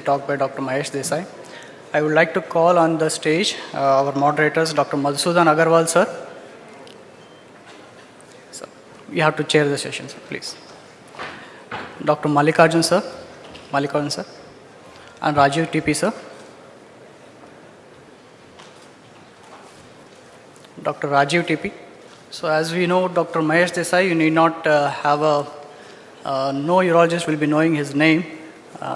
committee talk by Dr. Mahesh Desai. I would like to call on the stage our moderators, Dr. Madhusudan Agarwal, sir. So, you have to chair the session, sir, please. Dr. Mallikarjun, sir. Mallikarjun, sir. And Rajiv TP, sir. Dr. Rajiv TP. So, as we know, Dr. Mahesh Desai, you need not have a no urologist will be knowing his name.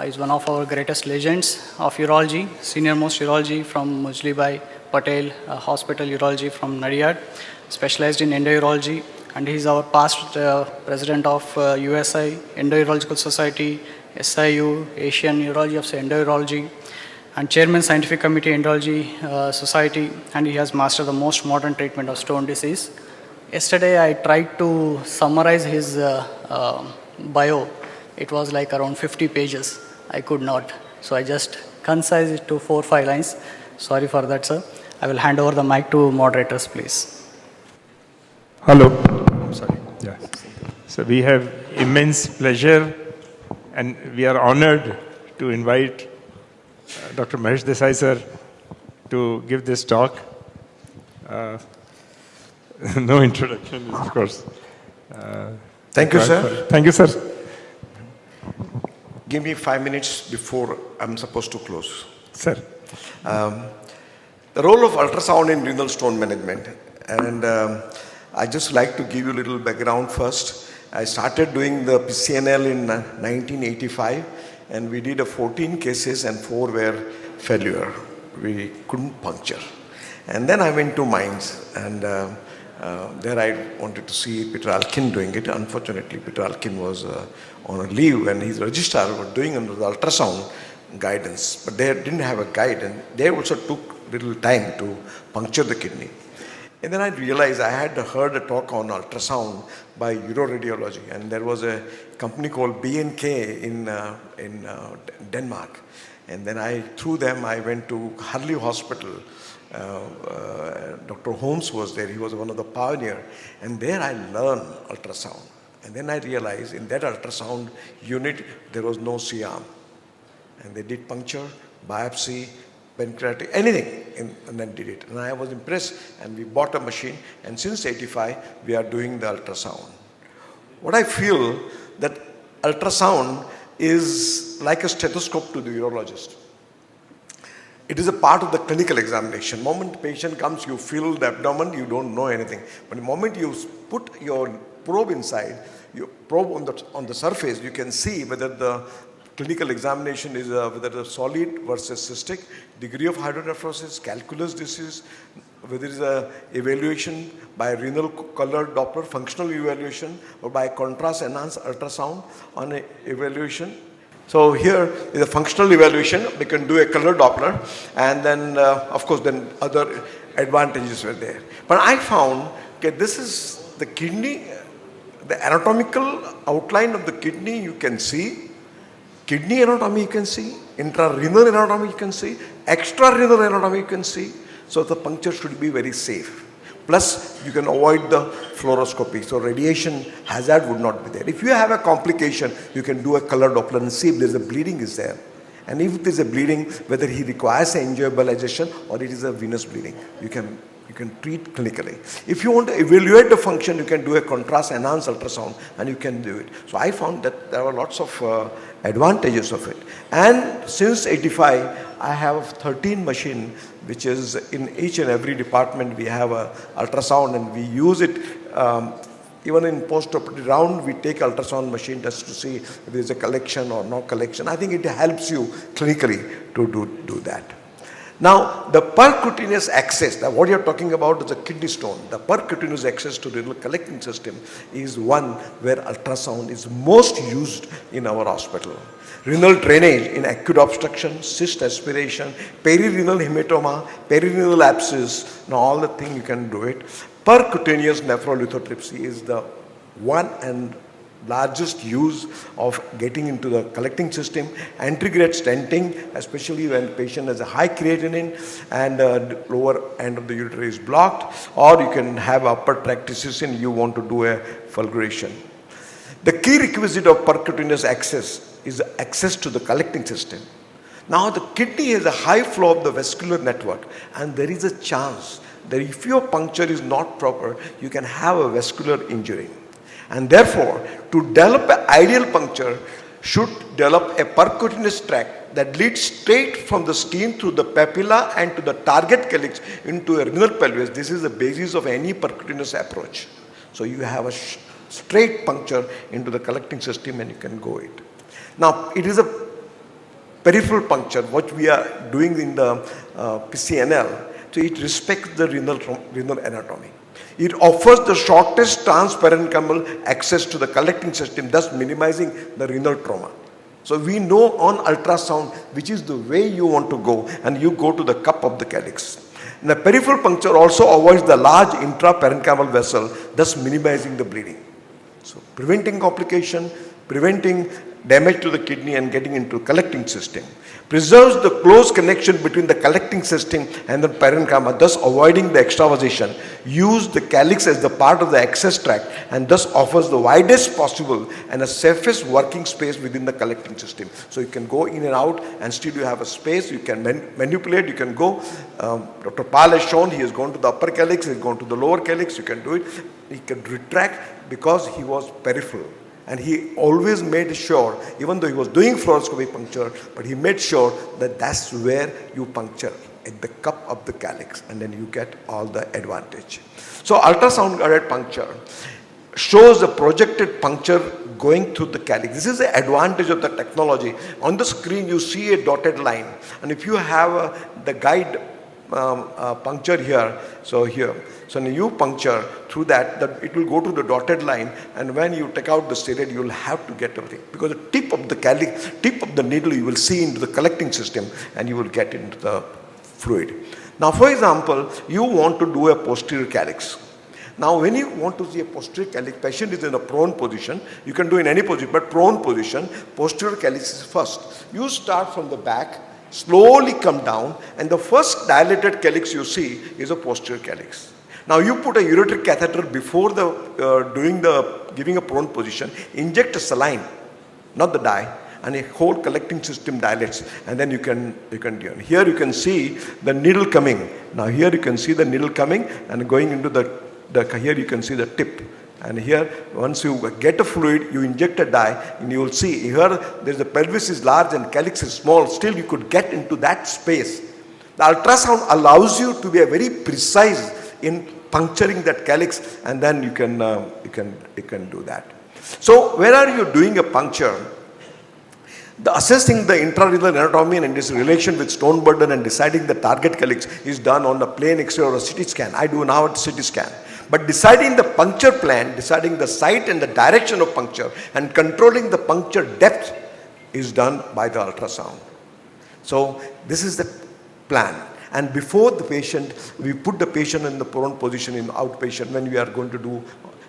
He's one of our greatest legends of urology, senior most urology from Mujlibai Patel Hospital Urology from Nadiyad, specialized in endourology, and he's our past president of USI, Endourological Society, SIU, Asian Urology of Endourology, and chairman Scientific Committee Endourology Society, and he has mastered the most modern treatment of stone disease. Yesterday I tried to summarize his bio. It was like around 50 pages. I could not. So I just concised it to 4-5 lines. Sorry for that, sir. I will hand over the mic to moderators, please. Hello. I'm sorry. Yeah. So we have immense pleasure and we are honored to invite Dr. Mahesh Desai, sir, to give this talk. No introduction, of course. Thank you, sir. Thank you, sir. Give me 5 minutes before I'm supposed to close. Sir. The role of ultrasound in renal stone management. And I just like to give you a little background first. I started doing the PCNL in 1985, and we did 14 cases and 4 were failure. We couldn't puncture. And then I went to Mainz, and there I wanted to see Peter Alkin doing it. Unfortunately, Peter Alkin was on a leave and his registrar was doing under the ultrasound guidance. But they didn't have a guide and they also took little time to puncture the kidney. And then I realized I had heard a talk on ultrasound by uroradiology, and there was a company called BNK in Denmark. And then through them I went to Harlev Hospital. Dr. Holmes was there. He was one of the pioneers. And there I learned ultrasound. And then I realized in that ultrasound unit, there was no C-arm. And they did puncture, biopsy, pancreatic, anything, and then did it. And I was impressed, and we bought a machine. And since 85, we are doing the ultrasound. What I feel that ultrasound is like a stethoscope to the urologist. It is a part of the clinical examination. The moment the patient comes, you feel the abdomen, you don't know anything. But the moment you put your probe inside, you probe on the surface, you can see whether the clinical examination is whether the solid versus cystic, degree of hydronephrosis, calculus disease, whether it is a evaluation by renal color Doppler, functional evaluation, or by contrast enhanced ultrasound on a evaluation. So here is a functional evaluation. We can do a color Doppler, and then of course then other advantages were there. But I found that this is the kidney, the anatomical outline of the kidney you can see, kidney anatomy you can see, intrarenal anatomy you can see, extrarenal anatomy you can see. So the puncture should be very safe. Plus you can avoid the fluoroscopy, so radiation hazard would not be there. If you have a complication, you can do a color Doppler and see if there's a bleeding is there. And if there's a bleeding, whether he requires an angioembolization or it is a venous bleeding, you can treat clinically. If you want to evaluate the function, you can do a contrast enhanced ultrasound and you can do it. So I found that there were lots of advantages of it. And since 85, I have 13 machines, which is in each and every department we have a ultrasound, and we use it even in post-operative round. We take ultrasound machine just to see if there is a collection or no collection. I think it helps you clinically to do that. Now, the percutaneous access, what you're talking about is a kidney stone. The percutaneous access to renal collecting system is one where ultrasound is most used in our hospital. Renal drainage in acute obstruction, cyst aspiration, perirenal hematoma, perirenal abscess, now all the things you can do it. Percutaneous nephrolithotripsy is the one and largest use of getting into the collecting system. Antegrade stenting, especially when the patient has a high creatinine and the lower end of the ureter is blocked, or you can have upper tract decision, you want to do a fulguration. The key requisite of percutaneous access is access to the collecting system. Now the kidney has a high flow of the vascular network, and there is a chance that if your puncture is not proper, you can have a vascular injury. And therefore, to develop an ideal puncture, should develop a percutaneous tract that leads straight from the skin through the papilla and to the target calyx into a renal pelvis. This is the basis of any percutaneous approach. So you have a straight puncture into the collecting system and you can go it. Now, it is a peripheral puncture, what we are doing in the PCNL. So it respects the renal anatomy. It offers the shortest transparenchymal access to the collecting system, thus minimizing the renal trauma. So we know on ultrasound which is the way you want to go, and you go to the cup of the calyx. And the peripheral puncture also avoids the large intraparenchymal vessel, thus minimizing the bleeding. So preventing complication, preventing damage to the kidney and getting into collecting system. Preserves the close connection between the collecting system and the parenchyma, thus avoiding the extravasation. Use the calyx as the part of the access tract and thus offers the widest possible and a safest working space within the collecting system. So you can go in and out and still you have a space, you can manipulate, you can go. Dr. Pal has shown he has gone to the upper calyx, he has gone to the lower calyx, you can do it. He can retract because he was peripheral. And he always made sure, even though he was doing fluoroscopy puncture, but he made sure that that's where you puncture, at the cup of the calyx, and then you get all the advantage. So ultrasound guided puncture shows a projected puncture going through the calyx. This is the advantage of the technology. On the screen you see a dotted line, and if you have the guide puncture here, so here, so when you puncture through that, it will go to the dotted line, and when you take out the steroid, you will have to get everything, because the tip of the calyx, tip of the needle, you will see into the collecting system, and you will get into the fluid. Now, for example, you want to do a posterior calyx. Now, when you want to see a posterior calyx, patient is in a prone position. You can do in any position, but prone position, posterior calyx is first. You start from the back, slowly come down, and the first dilated calyx you see is a posterior calyx. Now you put a ureteric catheter before giving a prone position, inject a saline, not the dye, and a whole collecting system dilates, and then you can do it. Here you can see the needle coming. Now here you can see the needle coming and going into here you can see the tip. And here, once you get a fluid, you inject a dye, and you will see here the pelvis is large and calyx is small. Still, you could get into that space. The ultrasound allows you to be very precise in puncturing that calyx, and then you can do that. So, where are you doing a puncture? Assessing the intrarenal anatomy and its relation with stone burden and deciding the target calyx is done on a plain X-ray or a CT scan. I do now a CT scan. But deciding the puncture plan, deciding the site and the direction of puncture, and controlling the puncture depth is done by the ultrasound. So this is the plan. And before the patient, we put the patient in the prone position in outpatient when we are going to do,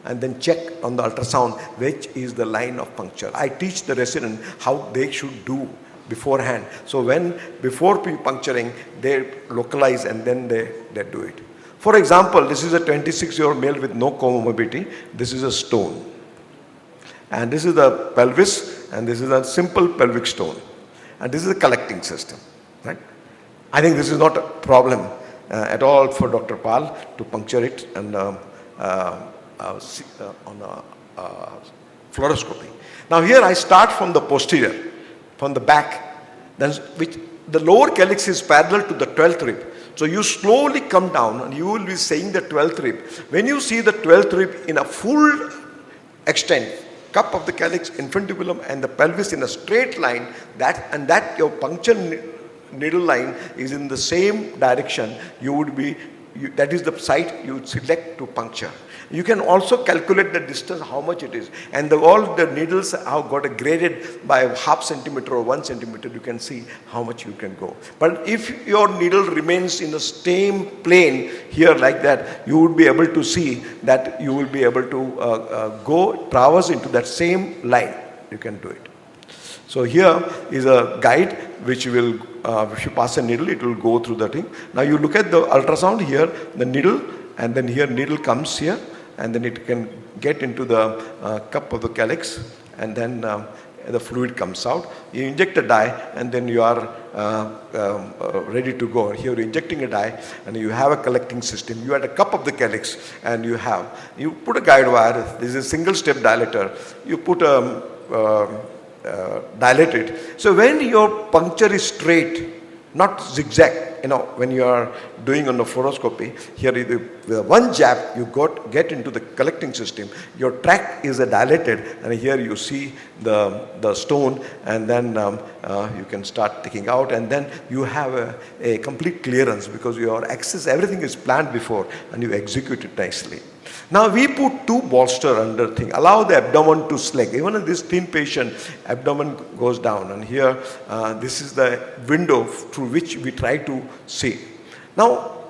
and then check on the ultrasound which is the line of puncture. I teach the resident how they should do beforehand. So before puncturing, they localize and then they do it. For example, this is a 26-year-old male with no comorbidity. This is a stone. And this is the pelvis, and this is a simple pelvic stone. And this is a collecting system, right? I think this is not a problem at all for Dr. Pal to puncture it and on fluoroscopy. Now here I start from the posterior, from the back, which the lower calyx is parallel to the 12th rib. So you slowly come down and you will be seeing the 12th rib. When you see the 12th rib in a full extent, cup of the calyx, infundibulum and the pelvis in a straight line, that your puncture needle line is in the same direction, that is the site you would select to puncture. You can also calculate the distance, how much it is. And all the needles have got a graded by 0.5 centimeter or 1 centimeter. You can see how much you can go. But if your needle remains in the same plane here like that, you would be able to see that you will be able to traverse into that same line. You can do it. So here is a guide which will, if you pass a needle, it will go through the thing. Now you look at the ultrasound here, the needle, and then here needle comes here, and then it can get into the cup of the calyx, and then the fluid comes out. You inject a dye, and then you are ready to go. Here you're injecting a dye, and you have a collecting system. You add a cup of the calyx, and you put a guide wire. This is a single step dilator. You put dilate it. So when your puncture is straight, not zigzag, when you are doing on the fluoroscopy, here with one jab, you get into the collecting system. Your tract is dilated, and here you see the stone, and then you can start taking out, and then you have a complete clearance because your access, everything is planned before, and you execute it nicely. Now we put 2 bolster under thing, allow the abdomen to slack. Even in this thin patient, abdomen goes down, and here this is the window through which we try to see. Now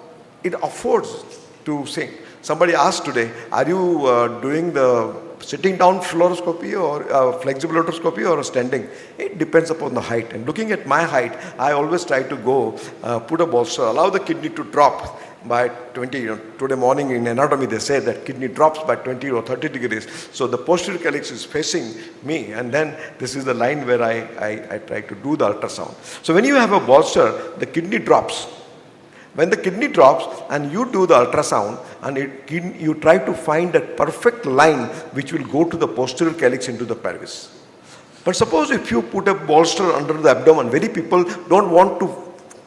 it affords to see. Somebody asked today, are you doing the sitting down fluoroscopy or flexible otoscopy or standing? It depends upon the height. And looking at my height, I always try to go put a bolster, allow the kidney to drop by 20, today morning in anatomy they say that kidney drops by 20 or 30 degrees. So the posterior calyx is facing me, and then this is the line where I try to do the ultrasound. So when you have a bolster, the kidney drops. When the kidney drops and you do the ultrasound, and you try to find that perfect line which will go to the posterior calyx into the pelvis. But suppose if you put a bolster under the abdomen, very people don't want to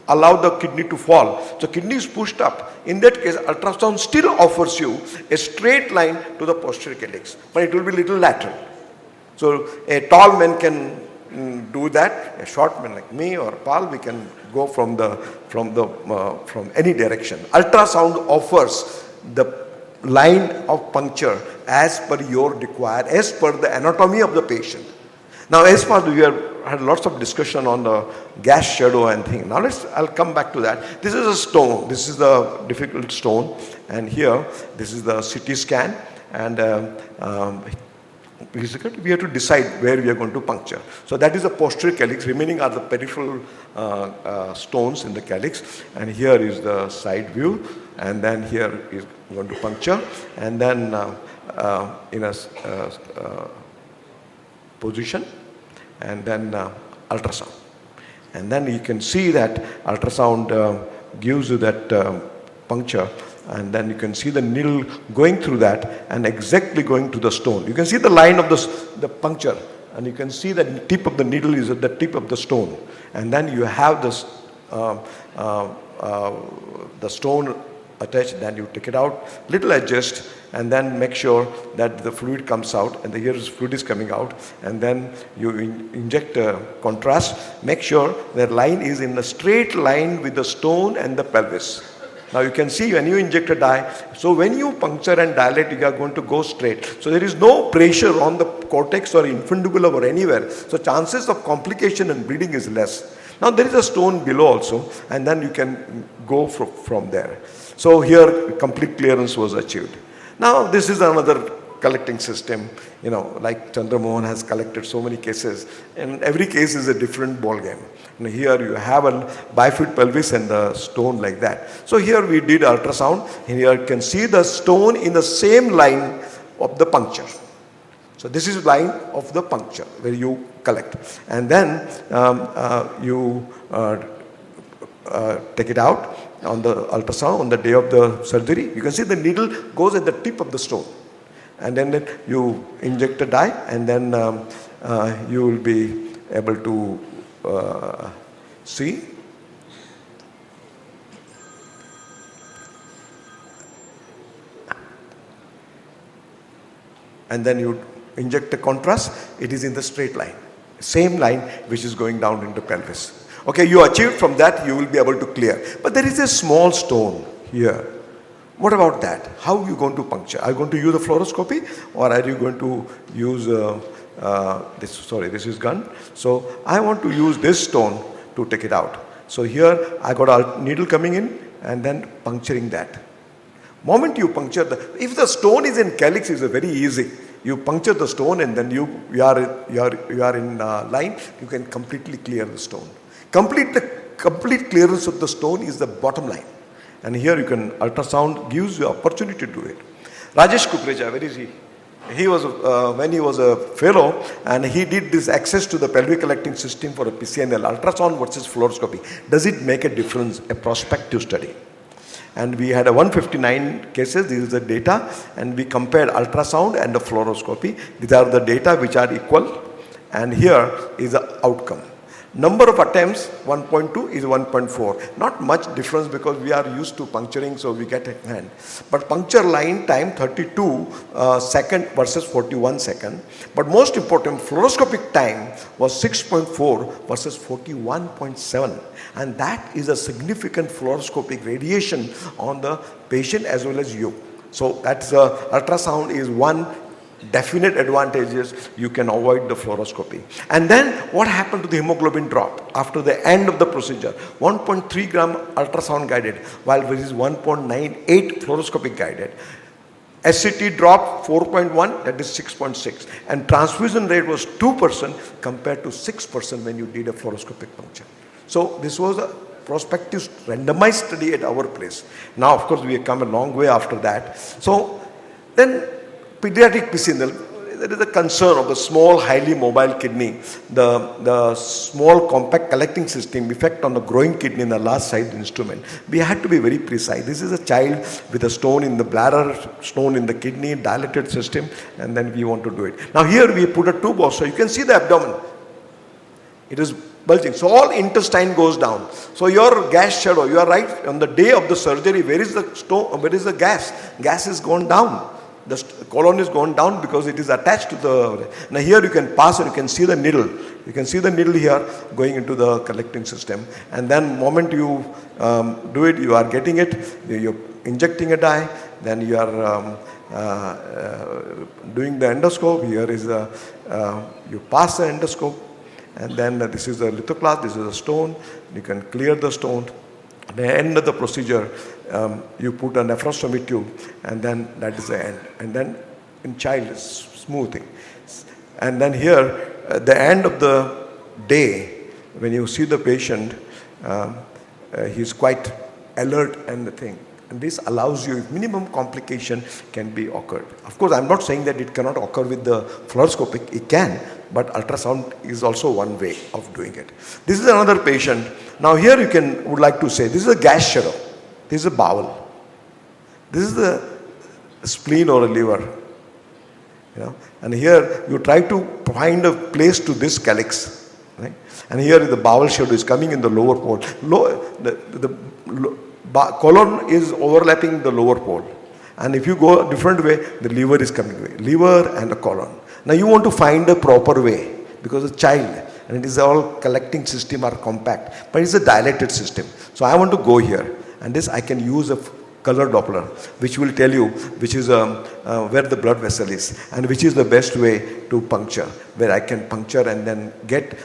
allow the kidney to fall. So kidney is pushed up. In that case, ultrasound still offers you a straight line to the posterior calyx, but it will be little lateral. So a tall man can do that. A short man like me or Paul, we can go from any direction. Ultrasound offers the line of puncture as per your require, as per the anatomy of the patient. Now, as far as we had lots of discussion on the gas shadow and thing. Now I'll come back to that. This is a stone. This is the difficult stone, and here this is the CT scan, and we have to decide where we are going to puncture. So that is the posterior calyx. Remaining are the peripheral stones in the calyx, and here is the side view, and then here is going to puncture, and then in a position, and then ultrasound. And then you can see that ultrasound gives you that puncture, and then you can see the needle going through that and exactly going to the stone. You can see the line of the puncture, and you can see that the tip of the needle is at the tip of the stone. And then you have this, the stone attached, then you take it out, little adjust, and then make sure that the fluid comes out, and here is fluid is coming out, and then you inject a contrast, make sure that line is in a straight line with the stone and the pelvis. Now you can see when you inject a dye, so when you puncture and dilate, you are going to go straight. So there is no pressure on the cortex or infundibulum or anywhere. So chances of complication and bleeding is less. Now there is a stone below also, and then you can go from there. So here complete clearance was achieved. Now this is another collecting system, like Chandra Mohan has collected so many cases, and every case is a different ball game. And here you have a bifid pelvis and the stone like that. So here we did ultrasound, and here you can see the stone in the same line of the puncture. So this is line of the puncture where you collect, and then you take it out on the ultrasound on the day of the surgery. You can see the needle goes at the tip of the stone, and then you inject a dye, and then you will be able to see. And then you inject the contrast, it is in the straight line, same line which is going down into pelvis. Okay, you achieved from that, you will be able to clear. But there is a small stone here. What about that? How are you going to puncture? Are you going to use a fluoroscopy, or are you going to use this is gone. So I want to use this stone to take it out. So here I got a needle coming in and then puncturing that. Moment you puncture if the stone is in calyx, is very easy. You puncture the stone, and then you are in line. You can completely clear the stone. Complete clearance of the stone is the bottom line. And here you can ultrasound gives you opportunity to do it. Rajesh Kukreja, where is he? He was, when he was a fellow, and he did this access to the pelvic collecting system for a PCNL, ultrasound versus fluoroscopy. Does it make a difference, a prospective study? And we had a 159 cases, this is the data, and we compared ultrasound and the fluoroscopy. These are the data which are equal, and here is the outcome. Number of attempts, 1.2 is 1.4. Not much difference because we are used to puncturing, so we get a hand. But puncture line time 32 second versus 41 second. But most important, fluoroscopic time was 6.4 versus 41.7. And that is a significant fluoroscopic radiation on the patient as well as you. So that's ultrasound is one definite advantages. You can avoid the fluoroscopy. And then what happened to the hemoglobin drop after the end of the procedure? 1.3 gram ultrasound guided, while there is 1.98 fluoroscopic guided. SCT dropped 4.1, that is 6.6. And transfusion rate was 2% compared to 6% when you did a fluoroscopic puncture. So this was a prospective randomized study at our place. Now, of course, we have come a long way after that. So then pediatric PCNL, there is a concern of the small, highly mobile kidney, the small compact collecting system effect on the growing kidney in the large size instrument. We had to be very precise. This is a child with a stone in the bladder, stone in the kidney, dilated system, and then we want to do it. Now here we put a tube also. You can see the abdomen. It is bulging. So all intestine goes down. So your gas shadow, you are right, on the day of the surgery, where is the stone, where is the gas? Gas is gone down. The colon is gone down because it is attached to the... Now here you can pass and you can see the needle. You can see the needle here going into the collecting system. And then moment you do it, you are getting it, you're injecting a dye, then you are doing the endoscope. Here is you pass the endoscope, and then this is the lithoclast, this is a stone. You can clear the stone. At the end of the procedure, you put a nephrostomy tube, and then that is the end. And then in child, is smoothing. And then here, at the end of the day, when you see the patient, he's quite alert and the thing. And this allows you, if minimum complication can be occurred. Of course, I'm not saying that it cannot occur with the fluoroscopic. It can, but ultrasound is also one way of doing it. This is another patient. Now here you would like to say, this is a gas shadow. This is a bowel. This is the spleen or a liver. You know? And here you try to find a place to this calyx. Right? And here the bowel shadow is coming in the lower pole. Colon is overlapping the lower pole. And if you go a different way, the liver is coming away. Liver and the colon. Now you want to find a proper way because a child, and it is all collecting system are compact, but it's a dilated system. So I want to go here, and this I can use a color Doppler, which will tell you which is where the blood vessel is, and which is the best way to puncture, where I can puncture and then get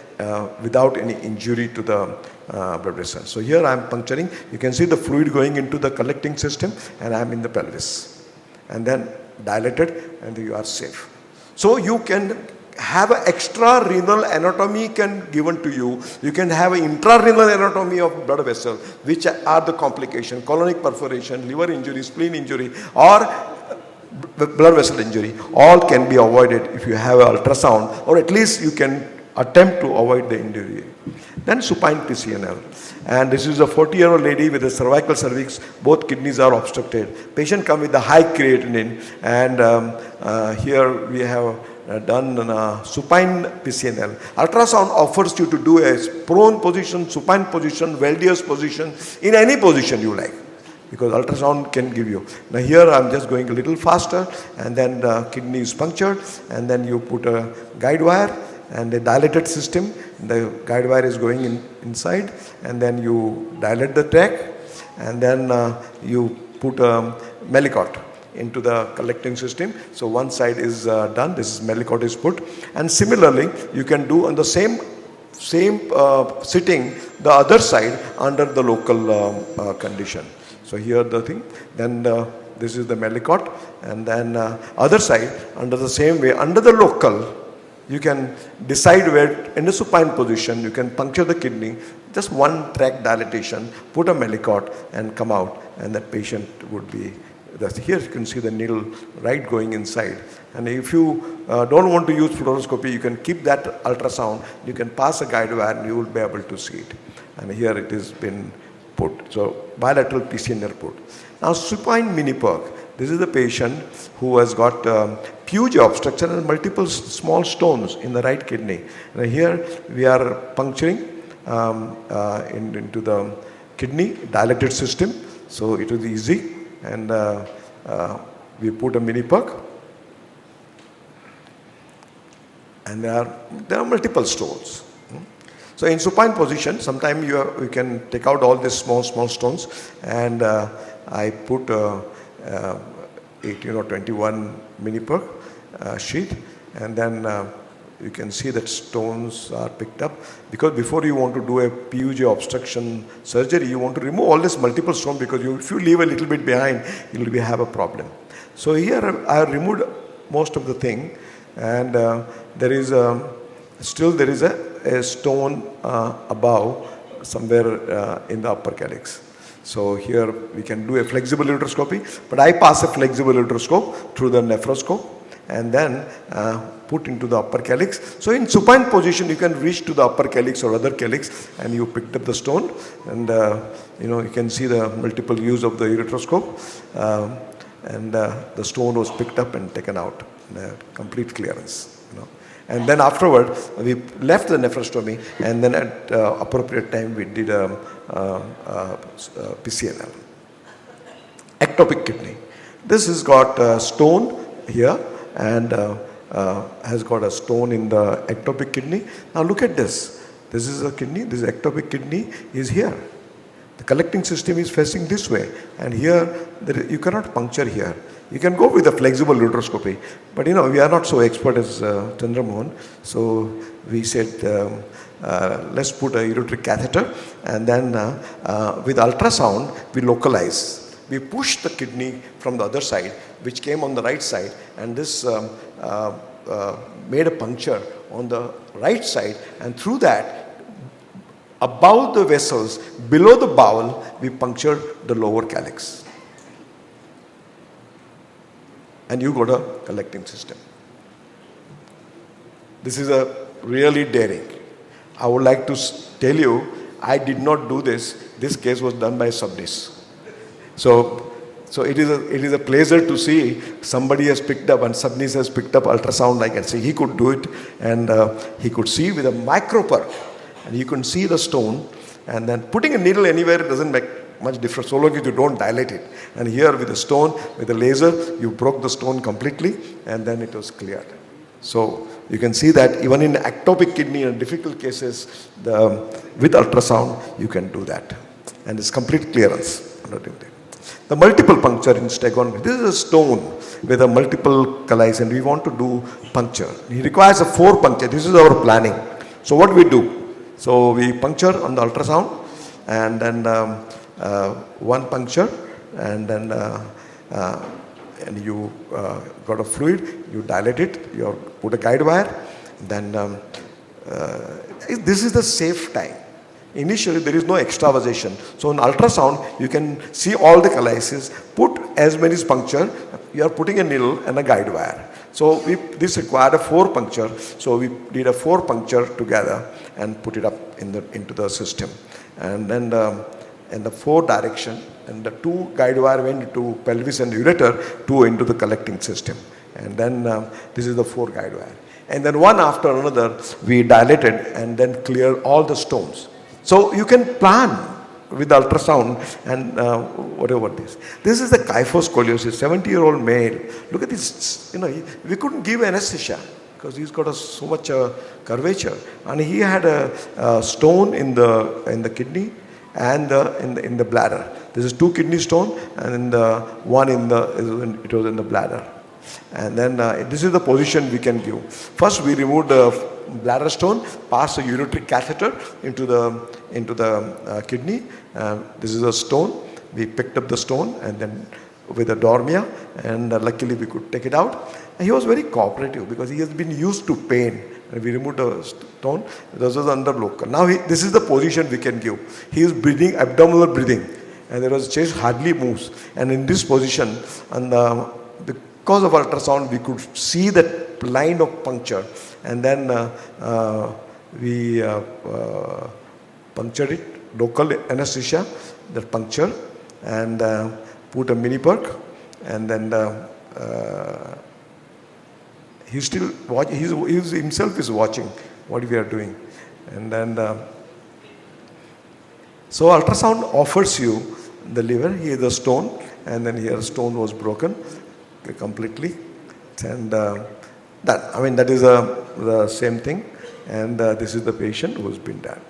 without any injury to the blood vessel. So here I am puncturing. You can see the fluid going into the collecting system, and I am in the pelvis, and then dilated, and you are safe. So you can have an extra renal anatomy given to you. You can have an intrarenal anatomy of blood vessel, which are the complication: colonic perforation, liver injury, spleen injury, or blood vessel injury. All can be avoided if you have an ultrasound, or at least you can attempt to avoid the injury. Then supine PCNL. And this is a 40-year-old lady with a cervical cervix. Both kidneys are obstructed. Patient come with a high creatinine, and here we have done supine PCNL. Ultrasound offers you to do a prone position, supine position, Valdius position, in any position you like, because ultrasound can give you. Now here I'm just going a little faster, and then the kidney is punctured, and then you put a guide wire and a dilated system. The guide wire is going inside, and then you dilate the track, and then you put a Melicot into the collecting system. So one side is done, this is Melicot is put, and similarly you can do on the same sitting the other side under the local condition. So here the thing, then this is the Melicot, and then other side under the same way, under the local, you can decide where in the supine position you can puncture the kidney, just one track dilatation, put a Melicot and come out, and that patient would be Here you can see the needle right going inside. And if you don't want to use fluoroscopy, you can keep that ultrasound. You can pass a guide wire and you will be able to see it. And here it has been put. So bilateral PCNR put. Now supine mini perk. This is the patient who has got PUJ obstruction and multiple small stones in the right kidney. And here we are puncturing into the kidney, dilated system. So it was easy. And we put a mini perk. And there are multiple stones. So in supine position, sometimes you can take out all these small stones, and I put 18 or 21 mini perk sheet, and then you can see that stones are picked up, because before you want to do a PUJ obstruction surgery, you want to remove all this multiple stone, because if you leave a little bit behind, you will have a problem. So here I have removed most of the thing, and there is still a stone above somewhere in the upper calyx. So here we can do a flexible ureteroscopy, but I pass a flexible ureteroscope through the nephroscope and then put into the upper calyx. So in supine position, you can reach to the upper calyx or other calyx, and you picked up the stone, and you can see the multiple use of the ureteroscope, and the stone was picked up and taken out, complete clearance. And then afterward, we left the nephrostomy, and then at appropriate time, we did a PCNL. Ectopic kidney. This has got a stone here, and has got a stone in the ectopic kidney. Now look at this. This is a kidney. This ectopic kidney is here. The collecting system is facing this way, and here you cannot puncture here. You can go with a flexible ureteroscopy, but we are not so expert as Chandramohan, so we said let's put a ureteric catheter, and then with ultrasound we localize. We push the kidney from the other side, which came on the right side, and this made a puncture on the right side, and through that, above the vessels, below the bowel, we punctured the lower calyx. And you got a collecting system. This is a really daring. I would like to tell you, I did not do this. This case was done by Subnis. So it is a pleasure to see somebody has picked up, and Subnis has picked up ultrasound like I say. He could do it, and he could see with a microperk, and you can see the stone, and then putting a needle anywhere doesn't make much difference, so long as you don't dilate it. And here with a stone, with a laser, you broke the stone completely, and then it was cleared. So you can see that even in ectopic kidney and difficult cases, with ultrasound, you can do that. And it's complete clearance. The multiple puncture in stegonomy. This is a stone with a multiple calais, and we want to do puncture. It requires a 4 puncture. This is our planning. So what we do? So we puncture on the ultrasound, and then 1 puncture, and then and you got a fluid, you dilate it, you put a guide wire, then this is the safe time. Initially there is no extravasation. So in ultrasound you can see all the calaises, put as many as puncture, you are putting a needle and a guide wire. So this required a 4 puncture, so we did a 4 puncture together and put it up into the system. And then in the 4 direction, and the 2 guide wire went into pelvis and ureter, 2 into the collecting system. And then this is the 4 guide wire. And then one after another, we dilated and then cleared all the stones. So you can plan with ultrasound and whatever this. This is the kyphoscoliosis, 70-year-old male. Look at this, we couldn't give anesthesia because he's got so much curvature. And he had a stone in the kidney and in the bladder. This is 2 kidney stone, and one it was in the bladder. And then this is the position we can give. First we removed the bladder stone, pass a ureteric catheter into the kidney. This is a stone. We picked up the stone, and then with a dormia, and luckily we could take it out. And he was very cooperative because he has been used to pain. And we removed the stone. This was under local. Now this is the position we can give. He is breathing, abdominal breathing. and there was a chest hardly moves. And in this position, and because of ultrasound, we could see that line of puncture, and then we punctured it, local anesthesia, that puncture, and put a mini perk, and then he's still watching. He himself is watching what we are doing, and then so ultrasound offers you the liver. Here the stone, and then here stone was broken completely, and that is the same thing, and this is the patient who has been done.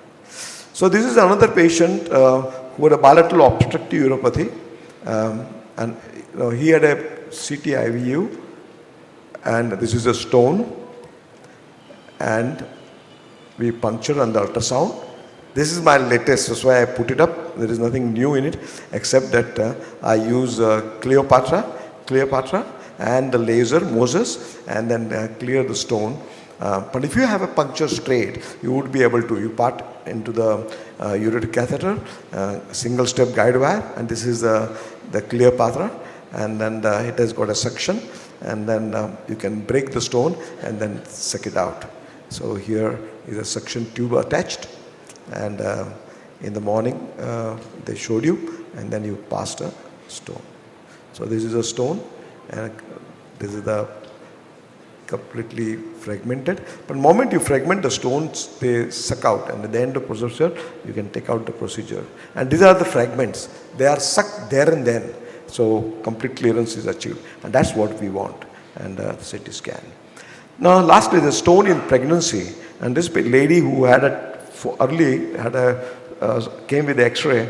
So this is another patient who had a bilateral obstructive uropathy, and he had a CT IVU, and this is a stone, and we punctured on the ultrasound. This is my latest, that's why I put it up. There is nothing new in it except that I use Cleopatra and the laser Moses, and then clear the stone. But if you have a puncture straight, you would be able to. You part into the ureteric catheter, single step guide wire, and this is the Cleopatra, and then it has got a suction, and then you can break the stone and then suck it out. So here is a suction tube attached, and in the morning they showed you, and then you passed a stone. So this is a stone, and this is the completely fragmented. But the moment you fragment the stones, they suck out, and at the end of the procedure, you can take out the procedure. And these are the fragments. They are sucked there and then. So complete clearance is achieved. And that's what we want. And CT scan. Now lastly, the stone in pregnancy. And this lady who had came with the x-ray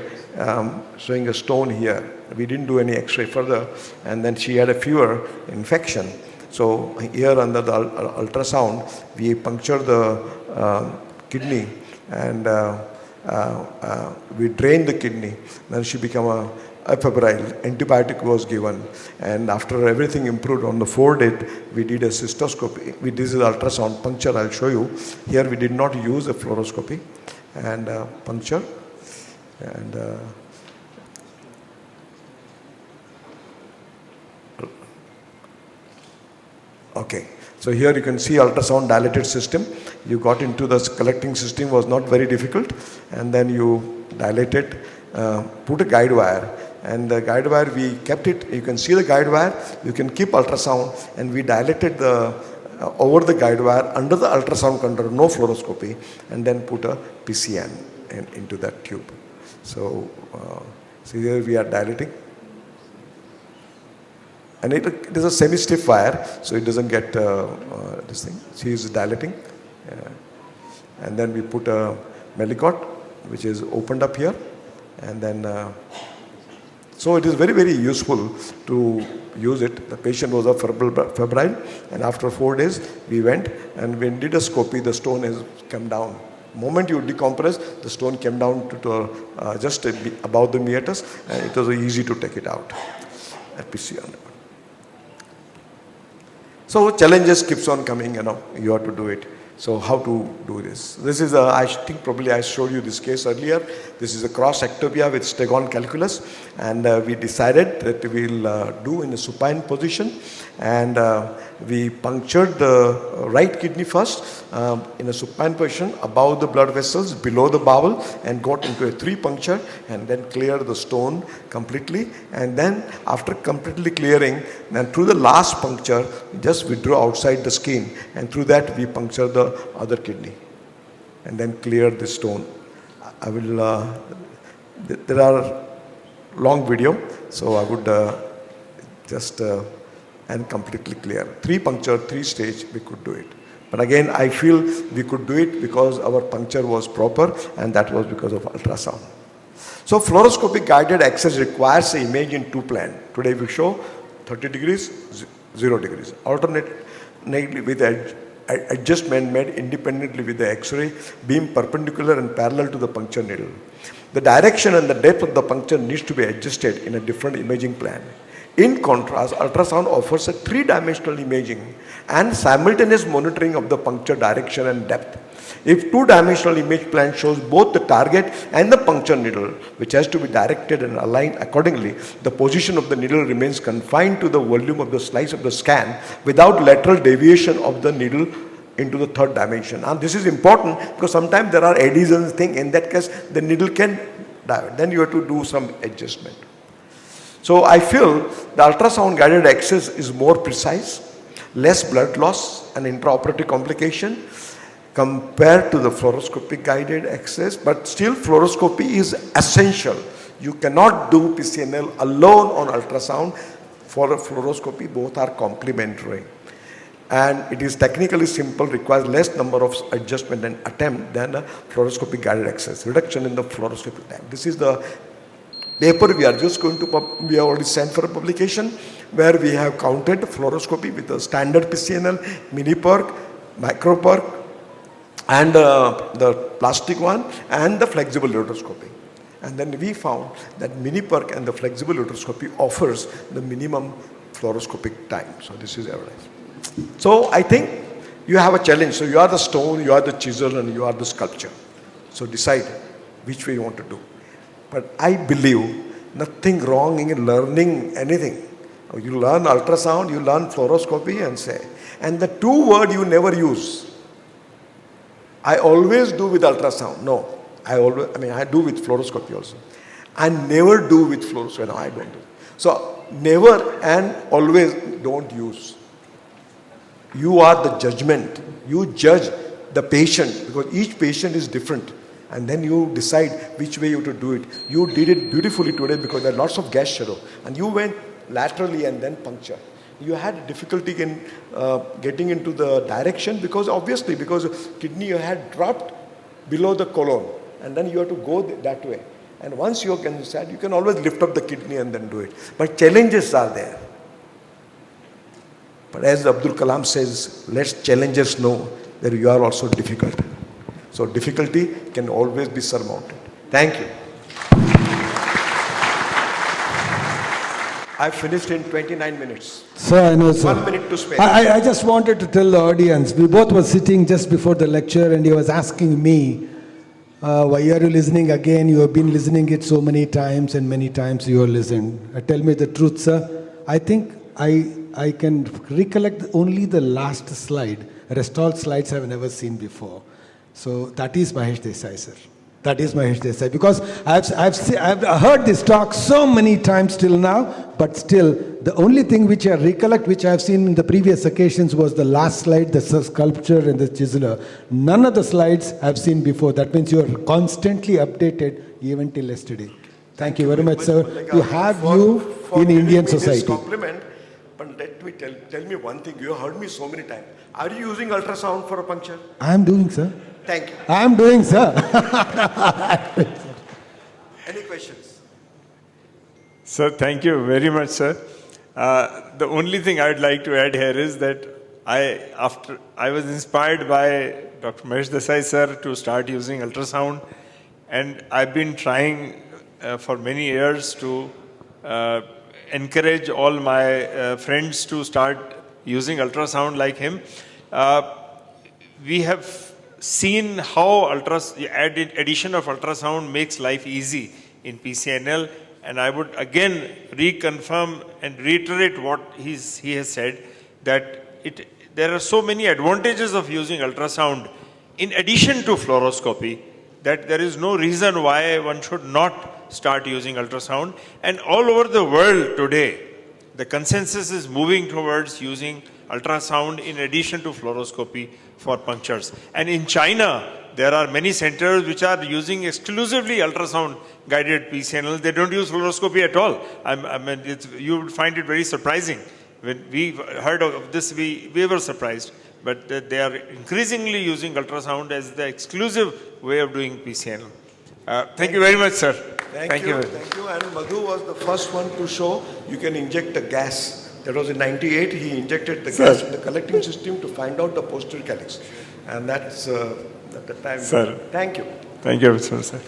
showing a stone here. We didn't do any x-ray further. And then she had a fever infection. So here under the ultrasound, we punctured the kidney, and we drained the kidney. Then she became febrile. Antibiotic was given, and after everything improved on the 4th day, we did a cystoscopy. This is ultrasound puncture. I'll show you. Here we did not use a fluoroscopy, and puncture, and okay. So here you can see ultrasound dilated system. You got into the collecting system, was not very difficult, and then you dilated, put a guide wire, and the guide wire we kept it. You can see the guide wire. You can keep ultrasound, and we dilated the over the guide wire under the ultrasound control, no fluoroscopy, and then put a PCN into that tube. So see here we are dilating. And it is a semi-stiff wire, so it doesn't get this thing. She is dilating. And then we put a Melicot, which is opened up here. And then, so it is very, very useful to use it. The patient was febrile, and after 4 days, we went and when did a scopy, the stone has come down. The moment you decompress, the stone came down to just above the meatus, and it was easy to take it out at PCR. So challenges keeps on coming, you have to do it. So how to do this? This is I think probably I showed you this case earlier. This is a cross ectopia with stegon calculus, and we decided that we'll do in a supine position, and we punctured the right kidney first in a supine position above the blood vessels, below the bowel, and got into a 3 puncture, and then cleared the stone completely. And then after completely clearing, then through the last puncture, just withdrew outside the skin, and through that we punctured the other kidney, and then cleared the stone. I will. There are long video, so I would just and completely clear. 3 puncture, 3 stage, we could do it. But again, I feel we could do it because our puncture was proper, and that was because of ultrasound. So fluoroscopic guided access requires an image in 2 plane. Today we show 30 degrees, 0 degrees. Alternately with adjustment made independently with the X-ray beam perpendicular and parallel to the puncture needle. The direction and the depth of the puncture needs to be adjusted in a different imaging plane. In contrast, ultrasound offers a 3-dimensional imaging and simultaneous monitoring of the puncture direction and depth. If two-dimensional image plan shows both the target and the puncture needle, which has to be directed and aligned accordingly, the position of the needle remains confined to the volume of the slice of the scan without lateral deviation of the needle into the third dimension. And this is important because sometimes there are adhesions thing. In that case, the needle can divert. Then you have to do some adjustment. So I feel the ultrasound guided access is more precise, less blood loss and intraoperative complication compared to the fluoroscopic guided access, but still fluoroscopy is essential. You cannot do PCNL alone on ultrasound. For a fluoroscopy, both are complementary. And it is technically simple, requires less number of adjustment and attempt than a fluoroscopic guided access. Reduction in the fluoroscopic time. This is the paper we are just going to, we have already sent for a publication where we have counted fluoroscopy with the standard PCNL, mini perk, micro perk, and the plastic one, and the flexible ureteroscopy. And then we found that mini perk and the flexible ureteroscopy offers the minimum fluoroscopic time. So this is evidence. So I think you have a challenge. So you are the stone, you are the chisel, and you are the sculpture. So decide which way you want to do. But I believe nothing wrong in learning anything. You learn ultrasound, you learn fluoroscopy and say. And the two words you never use. I always do with ultrasound. No, I do with fluoroscopy also. I never do with fluoroscopy. No, I don't do. So never and always don't use. You are the judgment. You judge the patient because each patient is different. And then you decide which way you have to do it. You did it beautifully today because there are lots of gas shadow. And you went laterally and then puncture. You had difficulty in getting into the direction because obviously because kidney you had dropped below the colon. And then you have to go that way. And once you can decide, you can always lift up the kidney and then do it. But challenges are there. But as Abdul Kalam says, let challengers know that you are also difficult. So difficulty can always be surmounted. Thank you. I finished in 29 minutes. Sir, I know, sir. 1 minute to spare. I just wanted to tell the audience, we both were sitting just before the lecture and he was asking me, why are you listening again? You have been listening it so many times and many times you have listened. Tell me the truth, sir. I think I can recollect only the last slide. Rest all slides I have never seen before. So that is Mahesh Desai, sir. That is Mahesh Desai. Because I've heard this talk so many times till now, but still, the only thing which I recollect, which I've seen in the previous occasions was the last slide, the sculpture and the chiseler. None of the slides I've seen before. That means you are constantly updated even till yesterday. Thank you very much, sir. To have you in Indian society. Compliment, but let me tell me one thing. You heard me so many times. Are you using ultrasound for a puncture? I am doing, sir. Thank you. I am doing, sir. Any questions? Sir, thank you very much, sir. The only thing I'd like to add here is that I was inspired by Dr. Mahesh Desai, sir, to start using ultrasound. And I've been trying for many years to encourage all my friends to start using ultrasound like him. We have seen how addition of ultrasound makes life easy in PCNL, and I would again reconfirm and reiterate what he has said, that there are so many advantages of using ultrasound in addition to fluoroscopy that there is no reason why one should not start using ultrasound. And all over the world today, the consensus is moving towards using ultrasound in addition to fluoroscopy for punctures. And in China, there are many centers which are using exclusively ultrasound-guided PCNL. They don't use fluoroscopy at all. You would find it very surprising. When we heard of this, we were surprised. But they are increasingly using ultrasound as the exclusive way of doing PCNL. Thank you very much, sir. Thank you. Thank you. And Madhu was the first one to show you can inject a gas. That was in 98. He injected the gas in the collecting system to find out the posterior calyx. And that's at the time. Sir. Thank you. Thank you, sir.